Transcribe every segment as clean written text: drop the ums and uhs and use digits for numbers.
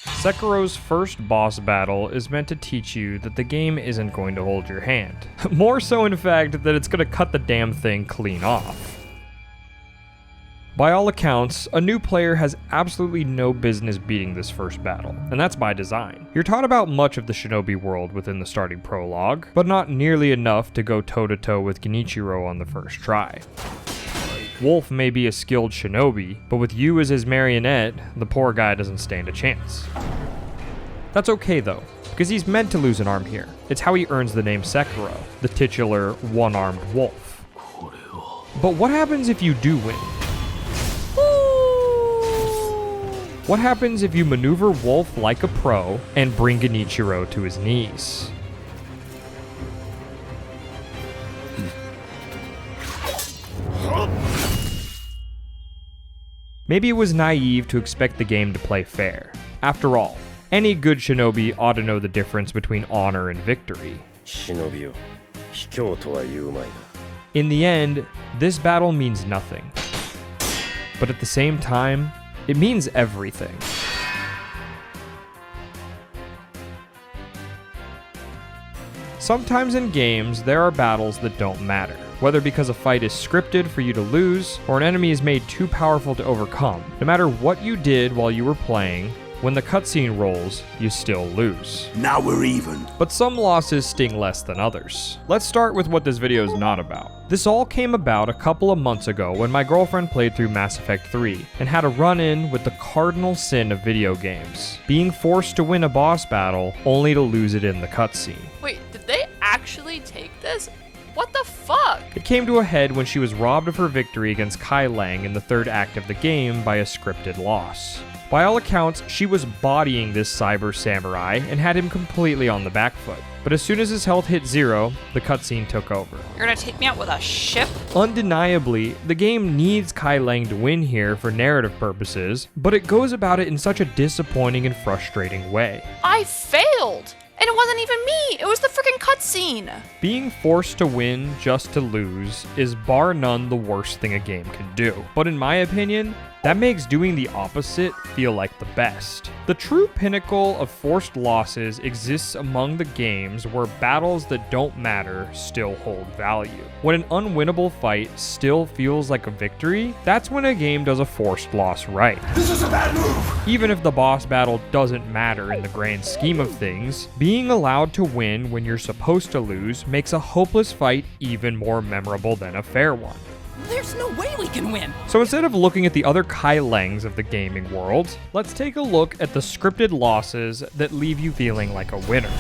Sekiro's first boss battle is meant to teach you that the game isn't going to hold your hand. More so, in fact, that it's going to cut the damn thing clean off. By all accounts, a new player has absolutely no business beating this first battle, and that's by design. You're taught about much of the Shinobi world within the starting prologue, but not nearly enough to go toe-to-toe with Genichiro on the first try. Wolf may be a skilled shinobi, but with you as his marionette, the poor guy doesn't stand a chance. That's okay though, because he's meant to lose an arm here. It's how he earns the name Sekiro, the titular one-armed wolf. But what happens if you do win? What happens if you maneuver Wolf like a pro and bring Genichiro to his knees? Maybe it was naive to expect the game to play fair. After all, any good shinobi ought to know the difference between honor and victory. In the end, this battle means nothing. But at the same time, it means everything. Sometimes in games, there are battles that don't matter, whether because a fight is scripted for you to lose, or an enemy is made too powerful to overcome. No matter what you did while you were playing, when the cutscene rolls, you still lose. Now we're even. But some losses sting less than others. Let's start with what this video is not about. This all came about a couple of months ago when my girlfriend played through Mass Effect 3 and had a run-in with the cardinal sin of video games, being forced to win a boss battle only to lose it in the cutscene. Wait, did they actually take this? What the fuck? It came to a head when she was robbed of her victory against Kai Leng in the third act of the game by a scripted loss. By all accounts, she was bodying this cyber samurai and had him completely on the back foot. But as soon as his health hit zero, the cutscene took over. You're gonna take me out with a ship? Undeniably, the game needs Kai Leng to win here for narrative purposes, but it goes about it in such a disappointing and frustrating way. I failed! And it wasn't even me! It was the freaking cutscene! Being forced to win just to lose is bar none the worst thing a game can do. But in my opinion, that makes doing the opposite feel like the best. The true pinnacle of forced losses exists among the games where battles that don't matter still hold value. When an unwinnable fight still feels like a victory, that's when a game does a forced loss right. This is a bad move! Even if the boss battle doesn't matter in the grand scheme of things, being allowed to win when you're supposed to lose makes a hopeless fight even more memorable than a fair one. There's no way we can win! So instead of looking at the other Kai Lengs of the gaming world, let's take a look at the scripted losses that leave you feeling like a winner.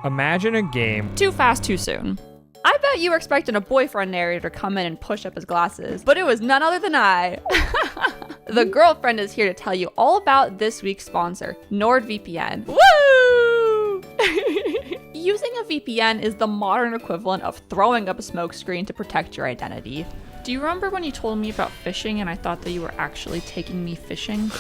Imagine a game Too fast, too soon. I bet you were expecting a boyfriend narrator to come in and push up his glasses, but it was none other than I. The girlfriend is here to tell you all about this week's sponsor, NordVPN. Woo! Using a VPN is the modern equivalent of throwing up a smokescreen to protect your identity. Do you remember when you told me about fishing and I thought that you were actually taking me fishing?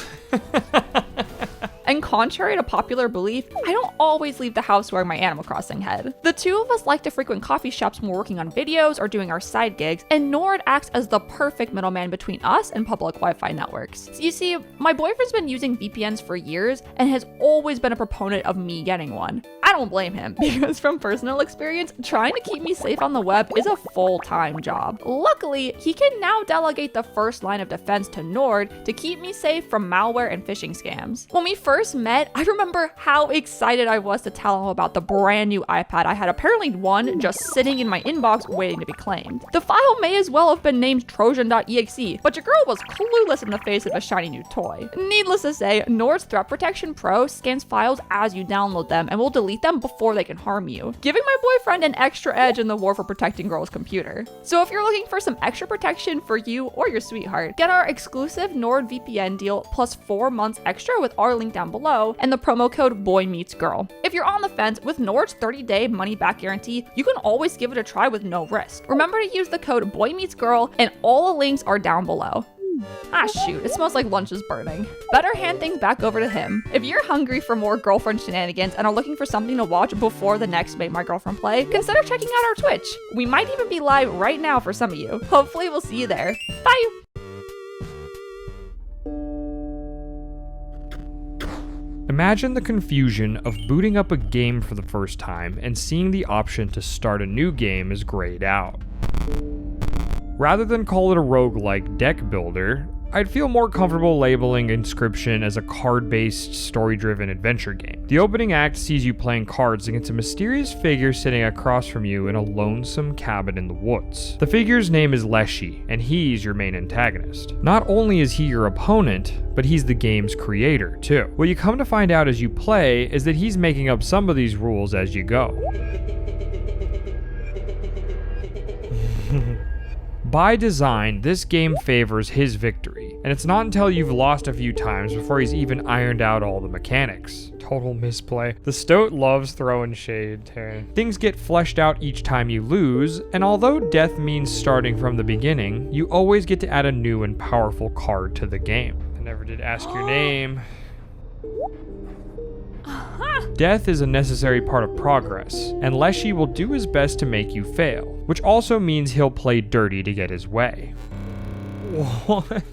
And contrary to popular belief, I don't always leave the house wearing my Animal Crossing head. The two of us like to frequent coffee shops when we're working on videos or doing our side gigs, and Nord acts as the perfect middleman between us and public Wi-Fi networks. So you see, my boyfriend's been using VPNs for years and has always been a proponent of me getting one. I don't blame him, because from personal experience, trying to keep me safe on the web is a full-time job. Luckily, he can now delegate the first line of defense to Nord to keep me safe from malware and phishing scams. When we first met, I remember how excited I was to tell him about the brand new iPad I had apparently won just sitting in my inbox waiting to be claimed. The file may as well have been named Trojan.exe, but your girl was clueless in the face of a shiny new toy. Needless to say, Nord's Threat Protection Pro scans files as you download them and will delete them before they can harm you, giving my boyfriend an extra edge in the war for protecting girls' computer. So if you're looking for some extra protection for you or your sweetheart, get our exclusive NordVPN deal plus 4 months extra with our link down below and the promo code BOYMEETSGIRL. If you're on the fence, with Nord's 30-day money-back guarantee, you can always give it a try with no risk. Remember to use the code BOYMEETSGIRL, and all the links are down below. Ah shoot, it smells like lunch is burning. Better hand things back over to him. If you're hungry for more girlfriend shenanigans and are looking for something to watch before the next Make My Girlfriend Play, consider checking out our Twitch. We might even be live right now for some of you. Hopefully we'll see you there. Bye! Imagine the confusion of booting up a game for the first time and seeing the option to start a new game is grayed out. Rather than call it a roguelike deck builder, I'd feel more comfortable labeling Inscryption as a card-based, story-driven adventure game. The opening act sees you playing cards against a mysterious figure sitting across from you in a lonesome cabin in the woods. The figure's name is Leshy, and he's your main antagonist. Not only is he your opponent, but he's the game's creator, too. What you come to find out as you play is that he's making up some of these rules as you go. By design, this game favors his victory, and it's not until you've lost a few times before he's even ironed out all the mechanics. Total misplay. The Stoat loves throwing shade, Taryn. Things get fleshed out each time you lose, and although death means starting from the beginning, you always get to add a new and powerful card to the game. I never did ask your name. Death is a necessary part of progress, and Leshy will do his best to make you fail, which also means he'll play dirty to get his way. What?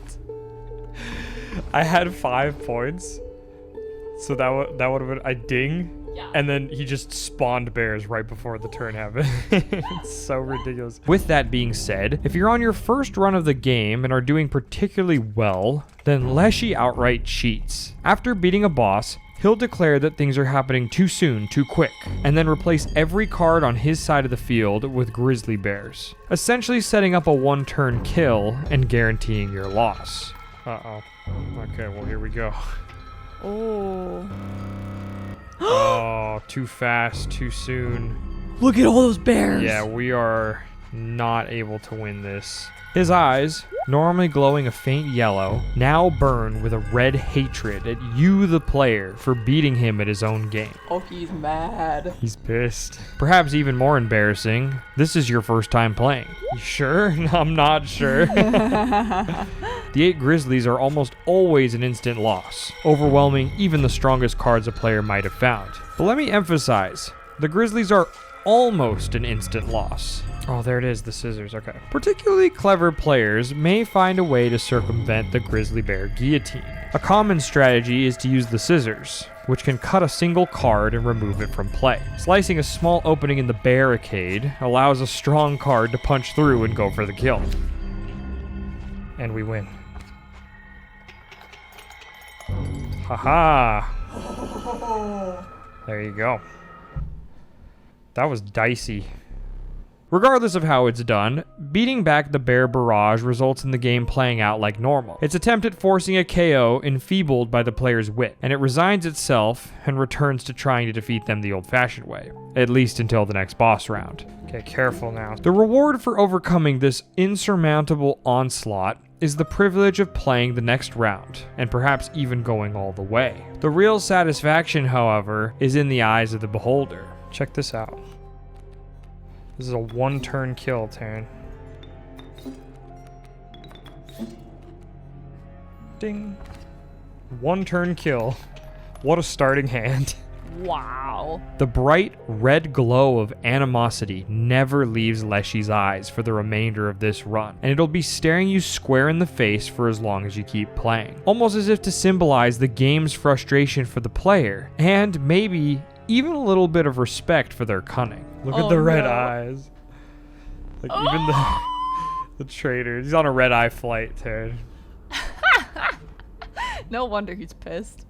I had 5 points, so that would have been a ding, yeah. And then he just spawned bears right before the turn happened. It's so ridiculous. With that being said, if you're on your first run of the game and are doing particularly well, then Leshy outright cheats. After beating a boss, he'll declare that things are happening too soon, too quick, and then replace every card on his side of the field with grizzly bears, essentially setting up a one-turn kill and guaranteeing your loss. Uh-oh. Okay, well, here we go. Oh. Oh, too fast, too soon. Look at all those bears. Yeah, we are not able to win this. His eyes, normally glowing a faint yellow, now burn with a red hatred at you, the player, for beating him at his own game. Oh, he's mad. He's pissed. Perhaps even more embarrassing, this is your first time playing. You sure? I'm not sure. The 8 Grizzlies are almost always an instant loss, overwhelming even the strongest cards a player might have found. But let me emphasize, the Grizzlies are almost an instant loss. Oh, there it is, the scissors, okay. Particularly clever players may find a way to circumvent the grizzly bear guillotine. A common strategy is to use the scissors, which can cut a single card and remove it from play. Slicing a small opening in the barricade allows a strong card to punch through and go for the kill. And we win. Haha! There you go. That was dicey. Regardless of how it's done, beating back the bear barrage results in the game playing out like normal. Its attempt at forcing a KO enfeebled by the player's wit, and it resigns itself and returns to trying to defeat them the old-fashioned way, at least until the next boss round. Okay, careful now. The reward for overcoming this insurmountable onslaught is the privilege of playing the next round, and perhaps even going all the way. The real satisfaction, however, is in the eyes of the beholder. Check this out. This is a one-turn kill, Taryn. Ding. One-turn kill. What a starting hand. Wow. The bright red glow of animosity never leaves Leshy's eyes for the remainder of this run, and it'll be staring you square in the face for as long as you keep playing. Almost as if to symbolize the game's frustration for the player, and maybe even a little bit of respect for their cunning. Look at the red eyes. Like even the traitor. He's on a red eye flight, Taryn. No wonder he's pissed.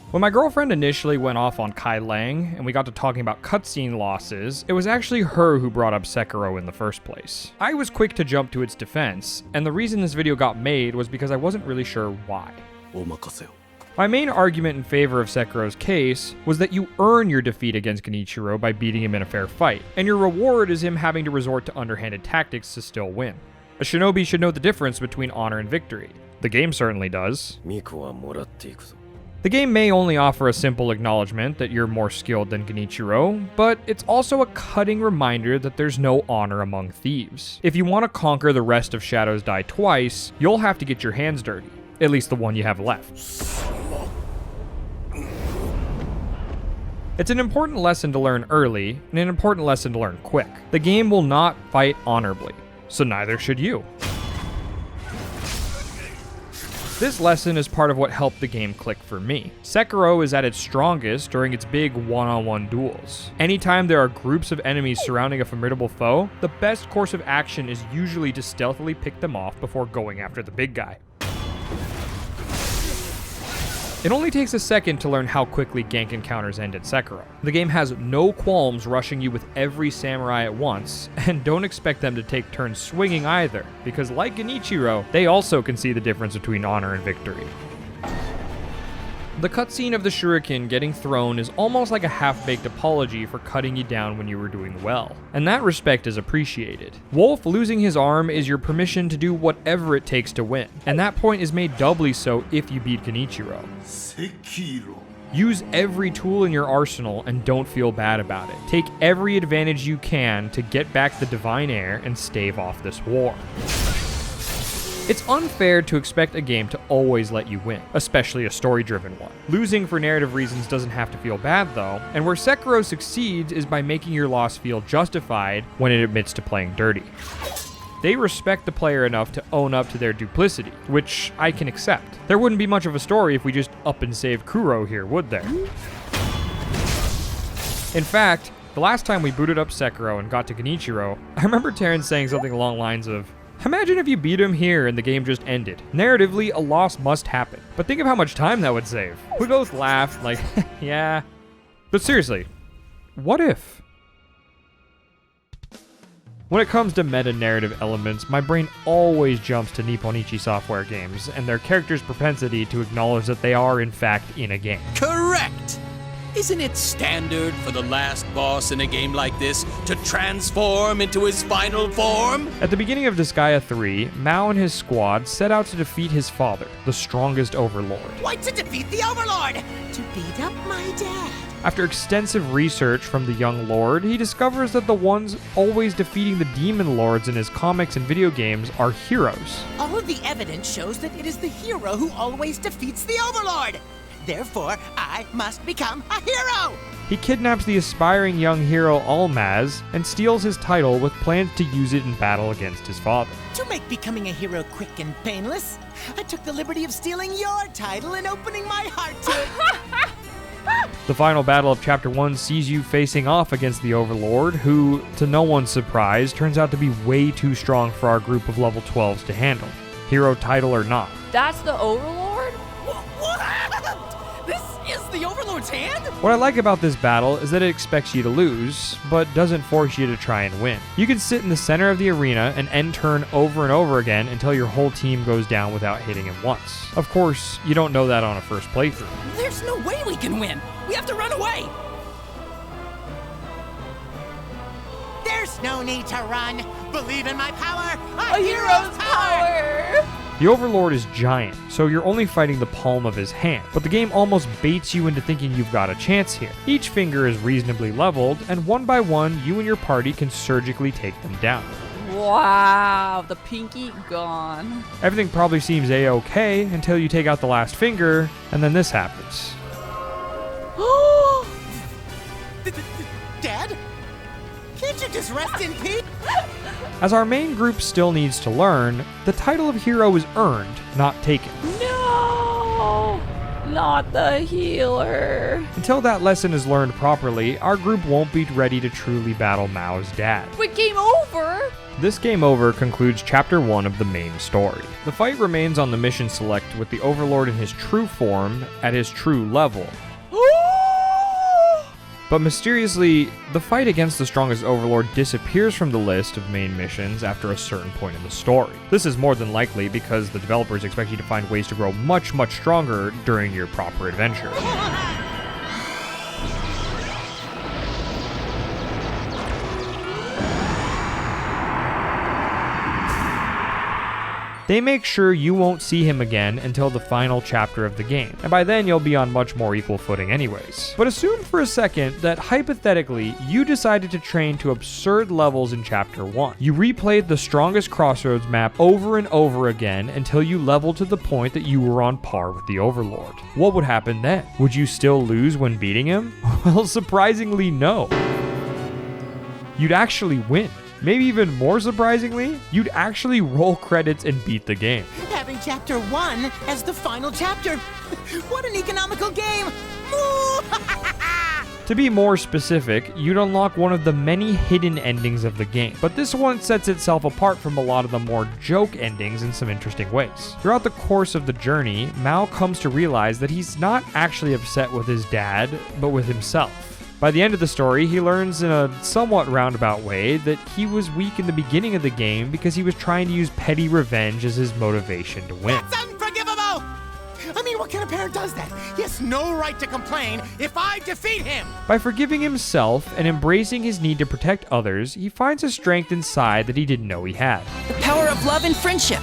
When my girlfriend initially went off on Kai Leng and we got to talking about cutscene losses, it was actually her who brought up Sekiro in the first place. I was quick to jump to its defense, and the reason this video got made was because I wasn't really sure why. My main argument in favor of Sekiro's case was that you earn your defeat against Genichiro by beating him in a fair fight, and your reward is him having to resort to underhanded tactics to still win. A shinobi should know the difference between honor and victory. The game certainly does. The game may only offer a simple acknowledgement that you're more skilled than Genichiro, but it's also a cutting reminder that there's no honor among thieves. If you want to conquer the rest of Shadows Die twice, you'll have to get your hands dirty, at least the one you have left. It's an important lesson to learn early, and an important lesson to learn quick. The game will not fight honorably, so neither should you. This lesson is part of what helped the game click for me. Sekiro is at its strongest during its big one-on-one duels. Anytime there are groups of enemies surrounding a formidable foe, the best course of action is usually to stealthily pick them off before going after the big guy. It only takes a second to learn how quickly gank encounters end in Sekiro. The game has no qualms rushing you with every samurai at once, and don't expect them to take turns swinging either, because like Genichiro, they also can see the difference between honor and victory. The cutscene of the shuriken getting thrown is almost like a half-baked apology for cutting you down when you were doing well, and that respect is appreciated. Wolf losing his arm is your permission to do whatever it takes to win, and that point is made doubly so if you beat Genichiro. Sekiro. Use every tool in your arsenal and don't feel bad about it. Take every advantage you can to get back the divine heir and stave off this war. It's unfair to expect a game to always let you win, especially a story-driven one. Losing for narrative reasons doesn't have to feel bad though, and where Sekiro succeeds is by making your loss feel justified when it admits to playing dirty. They respect the player enough to own up to their duplicity, which I can accept. There wouldn't be much of a story if we just up and save Kuro here, would there? In fact, the last time we booted up Sekiro and got to Genichiro, I remember Terrence saying something along the lines of, imagine if you beat him here and the game just ended. Narratively, a loss must happen. But think of how much time that would save. We both laughed, like, yeah. But seriously, what if? When it comes to meta-narrative elements, my brain always jumps to Nipponichi Software games and their characters' propensity to acknowledge that they are, in fact, in a game. Correct! Isn't it standard for the last boss in a game like this to transform into his final form? At the beginning of Disgaea 3, Mao and his squad set out to defeat his father, the strongest overlord. Why to defeat the Overlord? To beat up my dad. After extensive research from the young lord, he discovers that the ones always defeating the demon lords in his comics and video games are heroes. All of the evidence shows that it is the hero who always defeats the Overlord. Therefore, I must become a hero! He kidnaps the aspiring young hero Almaz and steals his title with plans to use it in battle against his father. To make becoming a hero quick and painless, I took the liberty of stealing your title and opening my heart to it. The final battle of Chapter 1 sees you facing off against the Overlord, who, to no one's surprise, turns out to be way too strong for our group of level 12s to handle, hero title or not. That's the Overlord? What? This is the Overlord's hand? What I like about this battle is that it expects you to lose, but doesn't force you to try and win. You can sit in the center of the arena and end turn over and over again until your whole team goes down without hitting him once. Of course, you don't know that on a first playthrough. There's no way we can win. We have to run away. There's no need to run. Believe in my power. A hero's power. The Overlord is giant, so you're only fighting the palm of his hand, but the game almost baits you into thinking you've got a chance here. Each finger is reasonably leveled, and one by one, you and your party can surgically take them down. Wow, the pinky gone. Everything probably seems a-okay until you take out the last finger, and then this happens. Dad? Can't you just rest in peace? As our main group still needs to learn, the title of hero is earned, not taken. No, not the healer. Until that lesson is learned properly, our group won't be ready to truly battle Mao's dad. Wait, game over? This game over concludes Chapter 1 of the main story. The fight remains on the mission select with the Overlord in his true form at his true level. But mysteriously, the fight against the strongest Overlord disappears from the list of main missions after a certain point in the story. This is more than likely because the developers expect you to find ways to grow much, much stronger during your proper adventure. They make sure you won't see him again until the final chapter of the game, and by then you'll be on much more equal footing anyways. But assume for a second that hypothetically, you decided to train to absurd levels in Chapter 1. You replayed the strongest Crossroads map over and over again until you leveled to the point that you were on par with the Overlord. What would happen then? Would you still lose when beating him? Well, surprisingly no. You'd actually win. maybe even more surprisingly, you'd actually roll credits and beat the game. Having chapter 1 as the final chapter. What an economical game! To be more specific, you'd unlock one of the many hidden endings of the game, but this one sets itself apart from a lot of the more joke endings in some interesting ways. Throughout the course of the journey, Mao comes to realize that he's not actually upset with his dad, but with himself. By the end of the story, he learns in a somewhat roundabout way that he was weak in the beginning of the game because he was trying to use petty revenge as his motivation to win. That's unforgivable! I mean, what kind of parent does that? He has no right to complain if I defeat him! By forgiving himself and embracing his need to protect others, he finds a strength inside that he didn't know he had. The power of love and friendship.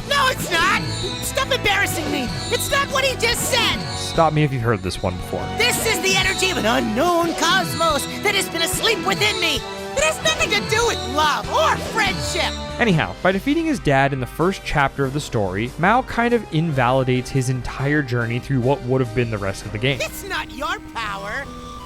No, it's not! Stop embarrassing me! It's not what he just said! Stop me if you've heard this one before. This is the energy of an unknown cosmos that has been asleep within me! It has nothing to do with love or friendship! Anyhow, by defeating his dad in the first chapter of the story, Mao kind of invalidates his entire journey through what would have been the rest of the game. It's not your power!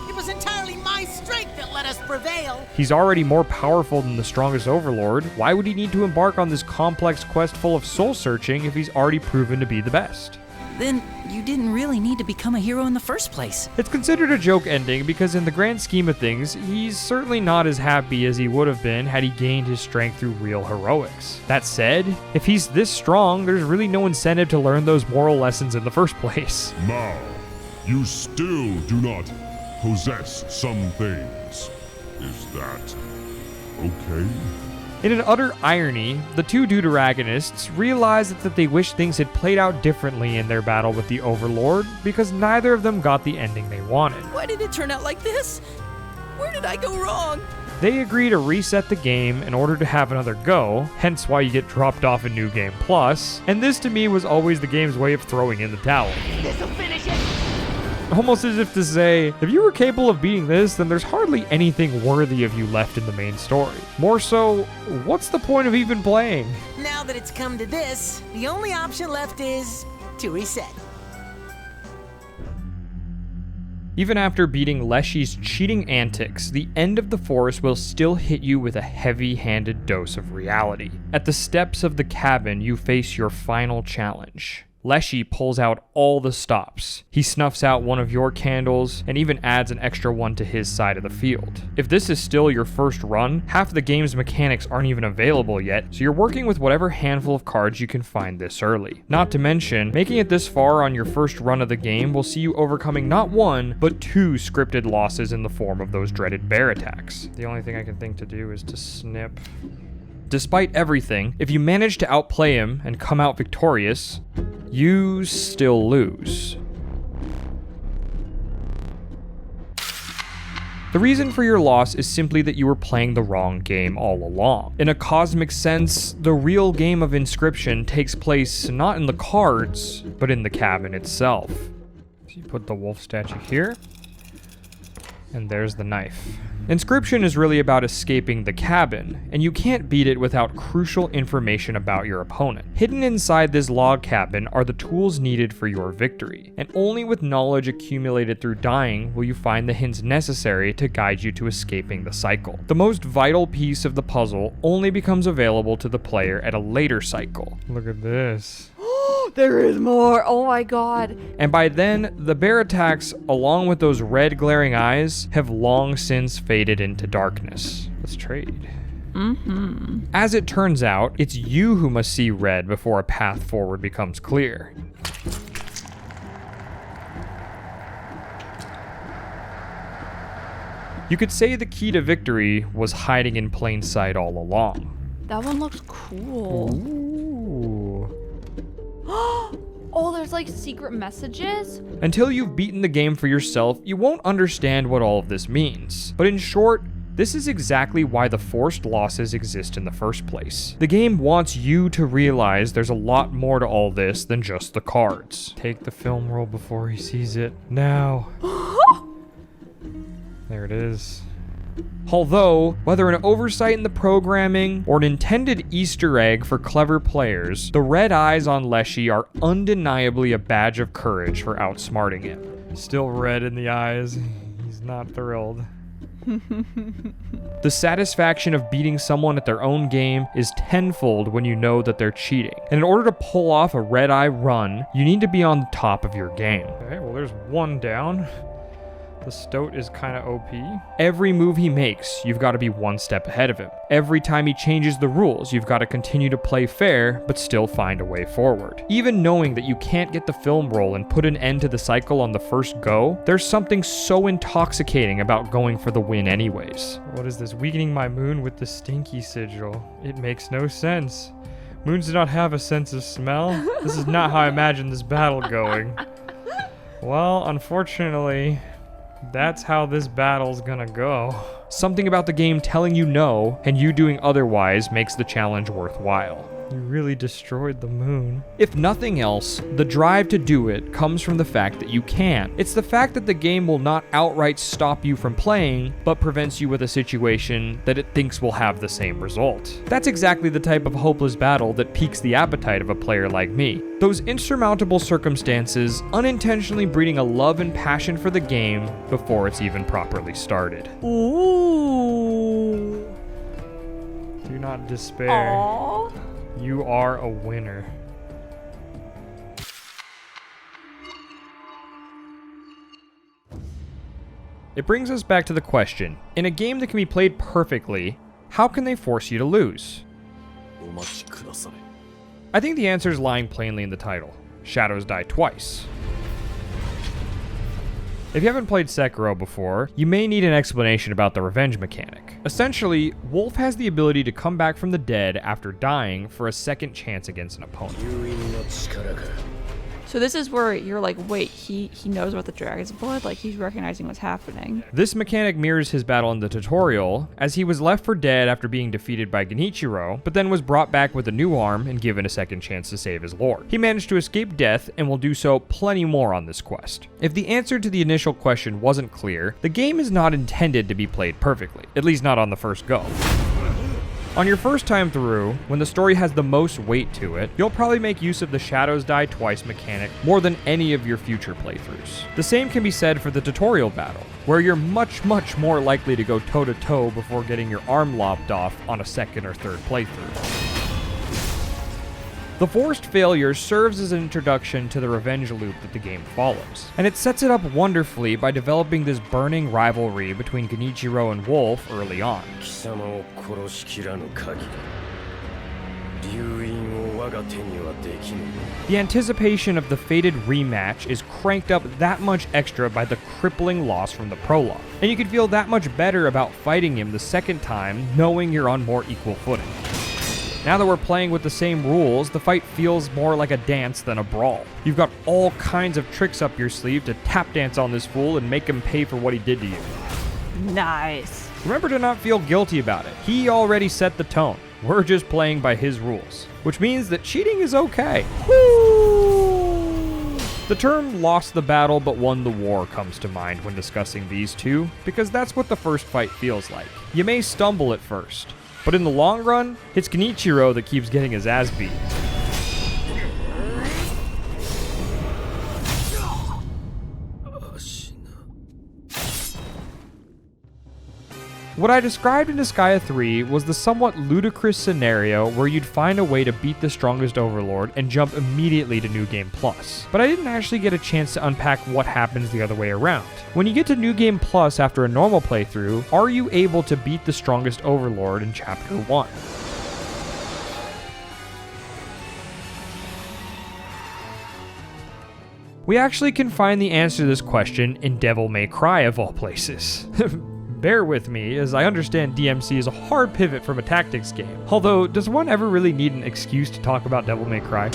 It was entirely my strength that let us prevail! He's already more powerful than the strongest overlord. Why would he need to embark on this complex quest full of soul searching if he's already proven to be the best? Then you didn't really need to become a hero in the first place. It's considered a joke ending because in the grand scheme of things, he's certainly not as happy as he would have been had he gained his strength through real heroics. That said, if he's this strong, there's really no incentive to learn those moral lessons in the first place. Mao, you still do not possess some things. Is that okay? In an utter irony, the two deuteragonists realize that they wish things had played out differently in their battle with the Overlord because neither of them got the ending they wanted. Why did it turn out like this? Where did I go wrong? They agree to reset the game in order to have another go, hence why you get dropped off in New Game Plus, and this to me was always the game's way of throwing in the towel. This'll finish it! Almost as if to say, if you were capable of beating this, then there's hardly anything worthy of you left in the main story. More so, what's the point of even playing? Now that it's come to this, the only option left is to reset. Even after beating Leshy's cheating antics, the end of the forest will still hit you with a heavy-handed dose of reality. At the steps of the cabin, you face your final challenge. Leshy pulls out all the stops. He snuffs out one of your candles and even adds an extra one to his side of the field. If this is still your first run, half of the game's mechanics aren't even available yet, so you're working with whatever handful of cards you can find this early. Not to mention, making it this far on your first run of the game will see you overcoming not one, but two scripted losses in the form of those dreaded bear attacks. The only thing I can think to do is to snip. Despite everything, if you manage to outplay him and come out victorious, you still lose. The reason for your loss is simply that you were playing the wrong game all along. In a cosmic sense, the real game of Inscryption takes place not in the cards, but in the cabin itself. So you put the wolf statue here, and there's the knife. Inscryption is really about escaping the cabin, and you can't beat it without crucial information about your opponent. Hidden inside this log cabin are the tools needed for your victory, and only with knowledge accumulated through dying will you find the hints necessary to guide you to escaping the cycle. The most vital piece of the puzzle only becomes available to the player at a later cycle. Look at this. There is more. Oh my god. And by then, the bear attacks, along with those red glaring eyes, have long since faded into darkness. Let's trade. As it turns out, it's you who must see red before a path forward becomes clear. You could say the key to victory was hiding in plain sight all along. That one looks cool. Ooh. Oh, there's like secret messages? Until you've beaten the game for yourself, you won't understand what all of this means. But in short, this is exactly why the forced losses exist in the first place. The game wants you to realize there's a lot more to all this than just the cards. Take the film roll before he sees it. Now. There it is. Although, whether an oversight in the programming or an intended Easter egg for clever players, the red eyes on Leshy are undeniably a badge of courage for outsmarting him. Still red in the eyes. He's not thrilled. The satisfaction of beating someone at their own game is tenfold when you know that they're cheating. And in order to pull off a red-eye run, you need to be on the top of your game. Okay, well there's one down. The Stoat is kind of OP. Every move he makes, you've got to be one step ahead of him. Every time he changes the rules, you've got to continue to play fair, but still find a way forward. Even knowing that you can't get the film roll and put an end to the cycle on the first go, there's something so intoxicating about going for the win anyways. What is this? Weakening my moon with the stinky sigil. It makes no sense. Moons do not have a sense of smell. This is not how I imagined this battle going. Well, unfortunately, that's how this battle's gonna go. Something about the game telling you no, and you doing otherwise makes the challenge worthwhile. You really destroyed the moon. If nothing else, the drive to do it comes from the fact that you can. It's the fact that the game will not outright stop you from playing, but prevents you with a situation that it thinks will have the same result. That's exactly the type of hopeless battle that piques the appetite of a player like me. Those insurmountable circumstances unintentionally breeding a love and passion for the game before it's even properly started. Ooh. Do not despair. Aww. You are a winner. It brings us back to the question, in a game that can be played perfectly, how can they force you to lose? I think the answer is lying plainly in the title. Shadows die twice. If you haven't played Sekiro before, you may need an explanation about the revenge mechanic. Essentially, Wolf has the ability to come back from the dead after dying for a second chance against an opponent. So this is where you're like, wait, he knows about the dragon's blood? Like, he's recognizing what's happening. This mechanic mirrors his battle in the tutorial, as he was left for dead after being defeated by Genichiro, but then was brought back with a new arm and given a second chance to save his lord. He managed to escape death and will do so plenty more on this quest. If the answer to the initial question wasn't clear, the game is not intended to be played perfectly, at least not on the first go. On your first time through, when the story has the most weight to it, you'll probably make use of the Shadows Die Twice mechanic more than any of your future playthroughs. The same can be said for the tutorial battle, where you're much more likely to go toe-to-toe before getting your arm lopped off on a second or third playthrough. The forced failure serves as an introduction to the revenge loop that the game follows, and it sets it up wonderfully by developing this burning rivalry between Genichiro and Wolf early on. The anticipation of the fated rematch is cranked up that much extra by the crippling loss from the prologue, and you can feel that much better about fighting him the second time knowing you're on more equal footing. Now that we're playing with the same rules, the fight feels more like a dance than a brawl. You've got all kinds of tricks up your sleeve to tap dance on this fool and make him pay for what he did to you. Nice. Remember to not feel guilty about it. He already set the tone. We're just playing by his rules, which means that cheating is okay. Woo! The term lost the battle but won the war comes to mind when discussing these two, because that's what the first fight feels like. You may stumble at first, but in the long run, it's Genichiro that keeps getting his ass beat. What I described in Disgaea 3 was the somewhat ludicrous scenario where you'd find a way to beat the strongest overlord and jump immediately to New Game Plus. But I didn't actually get a chance to unpack what happens the other way around. When you get to New Game Plus after a normal playthrough, are you able to beat the strongest overlord in Chapter 1? We actually can find the answer to this question in Devil May Cry of all places. Bear with me, as I understand DMC is a hard pivot from a tactics game. Although, does one ever really need an excuse to talk about Devil May Cry?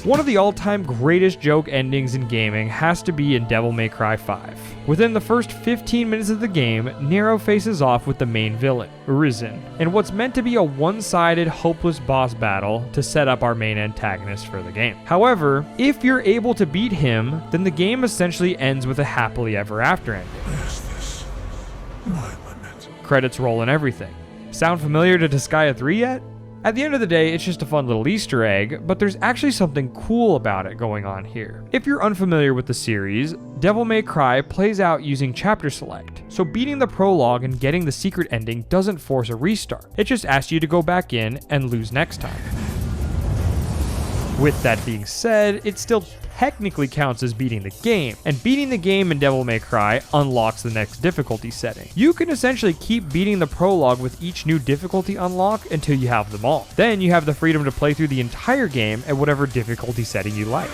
One of the all-time greatest joke endings in gaming has to be in Devil May Cry 5. Within the first 15 minutes of the game, Nero faces off with the main villain, Urizen, in what's meant to be a one-sided, hopeless boss battle to set up our main antagonist for the game. However, if you're able to beat him, then the game essentially ends with a happily ever after ending. Is this my limit? Credits roll and everything. Sound familiar to Disgaea 3 yet? At the end of the day, it's just a fun little Easter egg, but there's actually something cool about it going on here. If you're unfamiliar with the series, Devil May Cry plays out using chapter select, so beating the prologue and getting the secret ending doesn't force a restart. It just asks you to go back in and lose next time. With that being said, it still technically counts as beating the game, and beating the game in Devil May Cry unlocks the next difficulty setting. You can essentially keep beating the prologue with each new difficulty unlock until you have them all. Then you have the freedom to play through the entire game at whatever difficulty setting you like.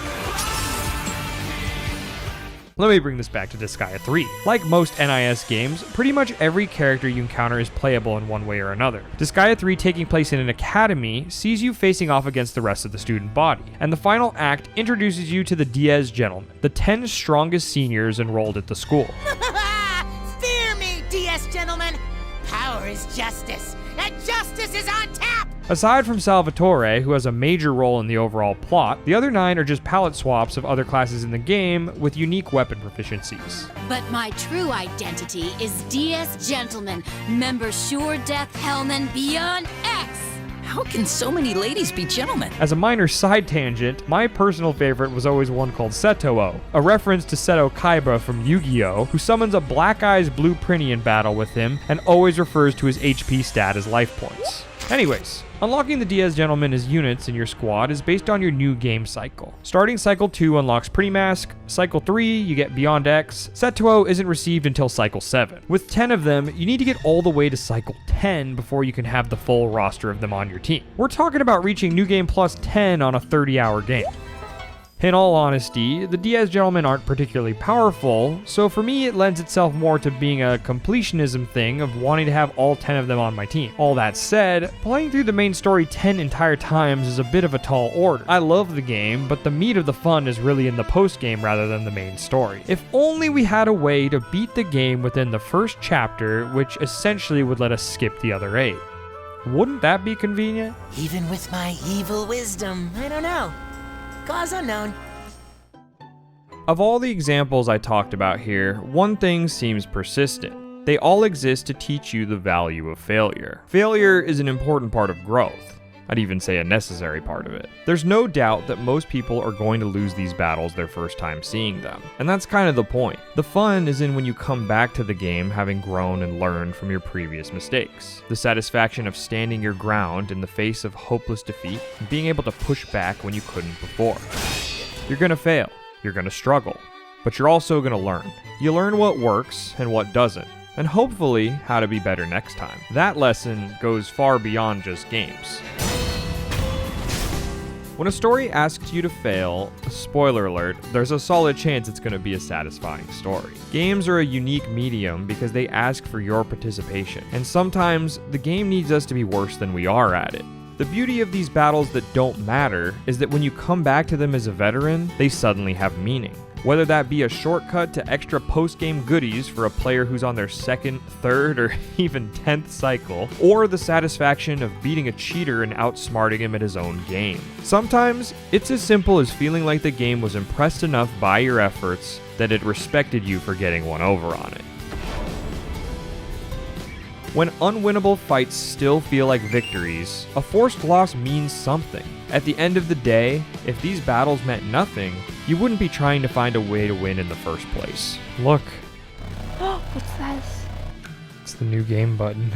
Let me bring this back to Disgaea 3. Like most NIS games, pretty much every character you encounter is playable in one way or another. Disgaea 3, taking place in an academy, sees you facing off against the rest of the student body, and the final act introduces you to the Diaz Gentlemen, the 10 strongest seniors enrolled at the school. Fear me, DS gentlemen! Power is justice, and justice is on tap! Aside from Salvatore, who has a major role in the overall plot, the other 9 are just palette swaps of other classes in the game with unique weapon proficiencies. But my true identity is DS Gentleman, member Sure Death Hellman Beyond X! How can so many ladies be gentlemen? As a minor side tangent, my personal favorite was always one called Setouo, a reference to Seto Kaiba from Yu-Gi-Oh!, who summons a Black Eyes Blue Prinny in battle with him and always refers to his HP stat as life points. Anyways, unlocking the Diaz Gentlemen as units in your squad is based on your new game cycle. Starting Cycle 2 unlocks Pretty Mask, Cycle 3 you get Beyond X, Setouo isn't received until Cycle 7. With 10 of them, you need to get all the way to Cycle 10 before you can have the full roster of them on your team. We're talking about reaching New Game Plus 10 on a 30-hour game. In all honesty, the Diaz Gentlemen aren't particularly powerful, so for me it lends itself more to being a completionism thing of wanting to have all 10 of them on my team. All that said, playing through the main story 10 entire times is a bit of a tall order. I love the game, but the meat of the fun is really in the post-game rather than the main story. If only we had a way to beat the game within the first chapter, which essentially would let us skip the other 8. Wouldn't that be convenient? Even with my evil wisdom, I don't know. Cause unknown. Of all the examples I talked about here, one thing seems persistent. They all exist to teach you the value of failure. Failure is an important part of growth. I'd even say a necessary part of it. There's no doubt that most people are going to lose these battles their first time seeing them, and that's kind of the point. The fun is in when you come back to the game having grown and learned from your previous mistakes. The satisfaction of standing your ground in the face of hopeless defeat and being able to push back when you couldn't before. You're gonna fail, you're gonna struggle, but you're also gonna learn. You learn what works and what doesn't, and hopefully how to be better next time. That lesson goes far beyond just games. When a story asks you to fail, spoiler alert, there's a solid chance it's going to be a satisfying story. Games are a unique medium because they ask for your participation, and sometimes the game needs us to be worse than we are at it. The beauty of these battles that don't matter is that when you come back to them as a veteran, they suddenly have meaning. Whether that be a shortcut to extra post-game goodies for a player who's on their 2nd, 3rd, or even 10th cycle, or the satisfaction of beating a cheater and outsmarting him at his own game. Sometimes, it's as simple as feeling like the game was impressed enough by your efforts that it respected you for getting one over on it. When unwinnable fights still feel like victories, a forced loss means something. At the end of the day, if these battles meant nothing, you wouldn't be trying to find a way to win in the first place. Look. What's this? It's the new game button.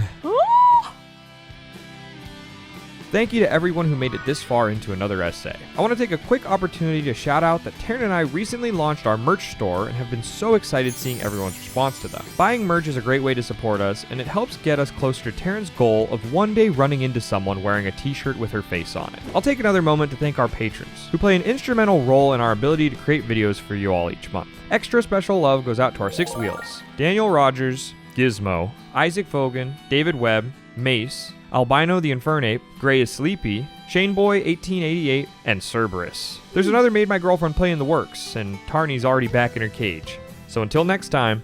Thank you to everyone who made it this far into another essay. I want to take a quick opportunity to shout out that Taryn and I recently launched our merch store and have been so excited seeing everyone's response to them. Buying merch is a great way to support us, and it helps get us closer to Taryn's goal of one day running into someone wearing a t-shirt with her face on it. I'll take another moment to thank our patrons, who play an instrumental role in our ability to create videos for you all each month. Extra special love goes out to our 6 wheels: Daniel Rogers, Gizmo, Isaac Fogan, David Webb, Mace, Albino the Infernape, Gray is Sleepy, Shaneboy 1888, and Cerberus. There's another Made My Girlfriend Play in the works, and Tarney's already back in her cage. So until next time,